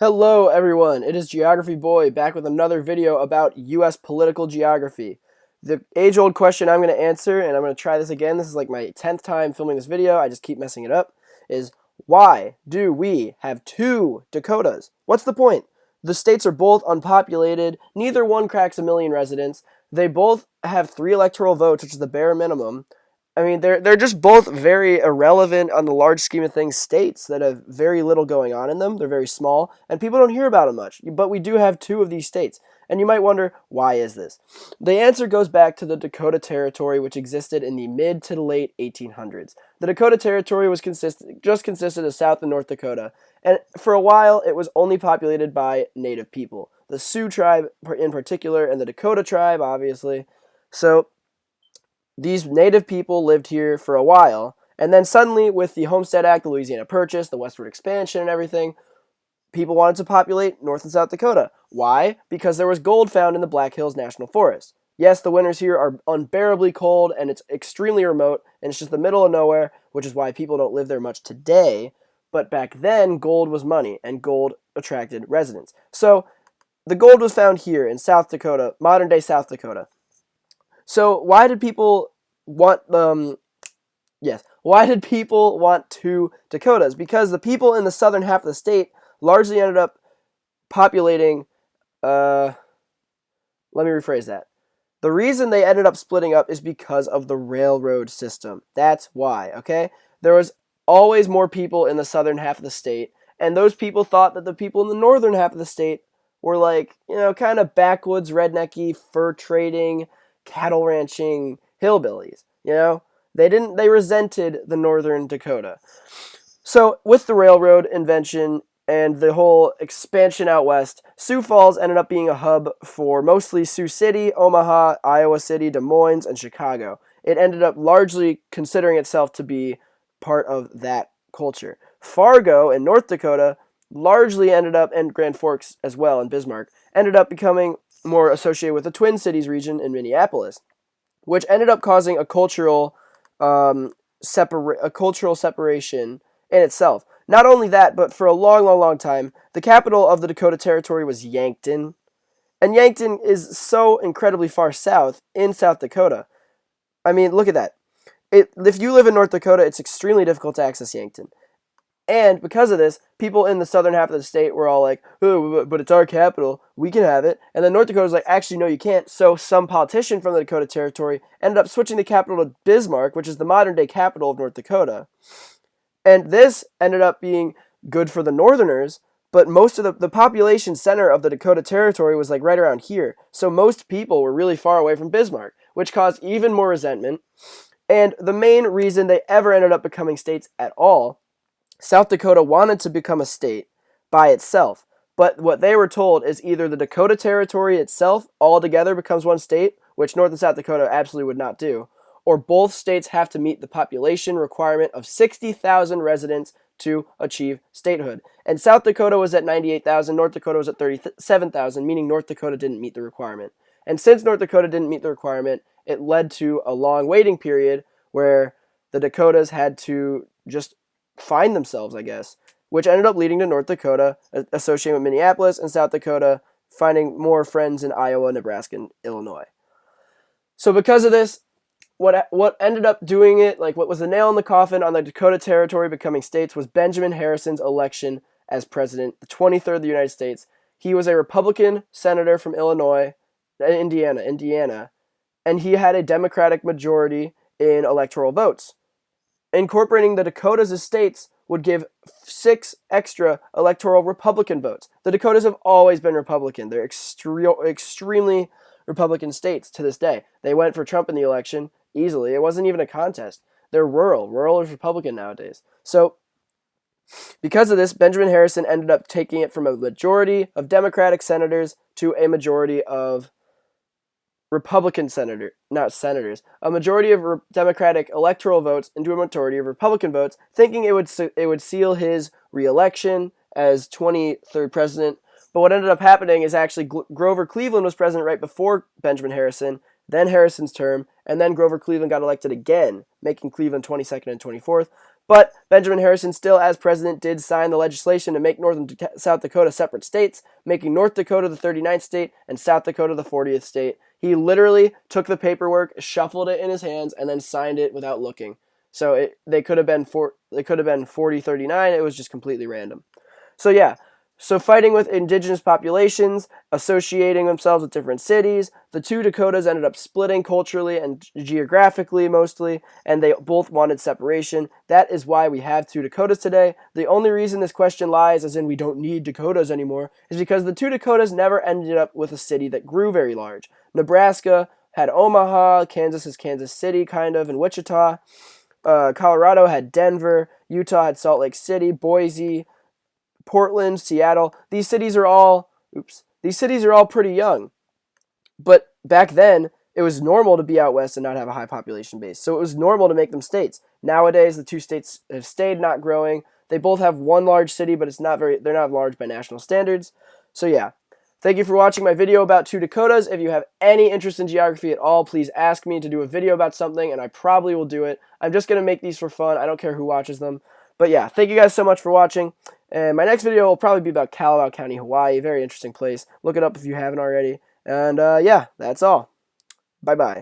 Hello everyone, it is Geography Boy back with another video about U.S. political geography. The age-old question I'm going to answer, and I'm going to try this again, this is like my 10th time filming this video, I just keep messing it up, is why do we have two Dakotas? What's the point? The states are both unpopulated, neither one cracks 1 million residents, they both have 3 electoral votes, which is the bare minimum. I mean, they're just both very irrelevant on the large scheme of things states that have very little going on in them. They're very small, and people don't hear about them much. But we do have 2 of these states. And you might wonder, why is this? The answer goes back to the Dakota Territory, which existed in the mid to late 1800s. The Dakota Territory was consisted of South and North Dakota, and for a while it was only populated by native people. The Sioux tribe in particular, and the Dakota tribe, obviously. So these native people lived here for a while, and then suddenly, with the Homestead Act, the Louisiana Purchase, the westward expansion, and everything, people wanted to populate North and South Dakota. Why? Because there was gold found in the Black Hills National Forest. Yes, the winters here are unbearably cold, and it's extremely remote, and it's just the middle of nowhere, which is why people don't live there much today. But back then, gold was money, and gold attracted residents. So the gold was found here in South Dakota, modern-day South Dakota. So why did people want why did people want 2 Dakotas? Because the people in the southern half of the state largely ended up populating let me rephrase that. The reason they ended up splitting up is because of the railroad system. That's why, okay? There was always more people in the southern half of the state, and those people thought that the people in the northern half of the state were like, kind of backwoods, rednecky, fur trading, cattle ranching hillbillies, They resented the northern Dakota. So with the railroad invention and the whole expansion out west, Sioux Falls ended up being a hub for mostly Sioux City, Omaha, Iowa City, Des Moines, and Chicago. It ended up largely considering itself to be part of that culture. Fargo in North Dakota largely ended up, and Grand Forks as well, and Bismarck, ended up becoming more associated with the Twin Cities region in Minneapolis, which ended up causing a cultural separation in itself. Not only that, but for a long, long, long time, the capital of the Dakota Territory was Yankton, and Yankton is so incredibly far south in South Dakota. I mean, look at that. If you live in North Dakota, it's extremely difficult to access Yankton. And because of this, people in the southern half of the state were all like, oh, but it's our capital, we can have it. And then North Dakota was like, actually, no, you can't. So some politician from the Dakota Territory ended up switching the capital to Bismarck, which is the modern-day capital of North Dakota. And this ended up being good for the Northerners, but most of the population center of the Dakota Territory was like right around here. So most people were really far away from Bismarck, which caused even more resentment. And the main reason they ever ended up becoming states at all, South Dakota wanted to become a state by itself, but what they were told is either the Dakota Territory itself altogether becomes one state, which North and South Dakota absolutely would not do, or both states have to meet the population requirement of 60,000 residents to achieve statehood. And South Dakota was at 98,000, North Dakota was at 37,000, meaning North Dakota didn't meet the requirement. And since North Dakota didn't meet the requirement, it led to a long waiting period where the Dakotas had to just find themselves, I guess, which ended up leading to North Dakota associating with Minneapolis, and South Dakota finding more friends in Iowa, Nebraska, and Illinois. So because of this, what ended up doing it, like what was the nail in the coffin on the Dakota Territory becoming states, was Benjamin Harrison's election as president, the 23rd of the United States. He was a Republican senator from Indiana, and he had a Democratic majority in electoral votes. Incorporating the Dakotas as states would give 6 extra electoral Republican votes. The Dakotas have always been Republican. They're extremely Republican states to this day. They went for Trump in the election easily. It wasn't even a contest. They're rural. Rural is Republican nowadays. So because of this, Benjamin Harrison ended up taking it from a majority of Democratic senators to a majority of Republican a majority of Democratic electoral votes into a majority of Republican votes, thinking it would seal his re-election as 23rd president. But what ended up happening is actually Grover Cleveland was president right before Benjamin Harrison, then Harrison's term, and then Grover Cleveland got elected again, making Cleveland 22nd and 24th. But Benjamin Harrison, still as president, did sign the legislation to make North and South Dakota separate states, making North Dakota the 39th state and South Dakota the 40th state. He literally took the paperwork, shuffled it in his hands, and then signed it without looking. So they could have been 40-39. It was just completely random. So yeah, so fighting with indigenous populations, associating themselves with different cities, the two Dakotas ended up splitting culturally and geographically mostly, and they both wanted separation. That is why we have two Dakotas today. The only reason this question lies, as in we don't need Dakotas anymore, is because the two Dakotas never ended up with a city that grew very large. Nebraska had Omaha, Kansas is Kansas City, kind of, and Wichita. Colorado had Denver, Utah had Salt Lake City, Boise, Portland, Seattle. These cities are all pretty young. But back then, it was normal to be out west and not have a high population base. So it was normal to make them states. Nowadays, the two states have stayed not growing. They both have one large city, but they're not large by national standards. So yeah. Thank you for watching my video about two Dakotas. If you have any interest in geography at all, please ask me to do a video about something, and I probably will do it. I'm just going to make these for fun. I don't care who watches them. But yeah, thank you guys so much for watching. And my next video will probably be about Kalawao County, Hawaii. Very interesting place. Look it up if you haven't already. And yeah, that's all. Bye-bye.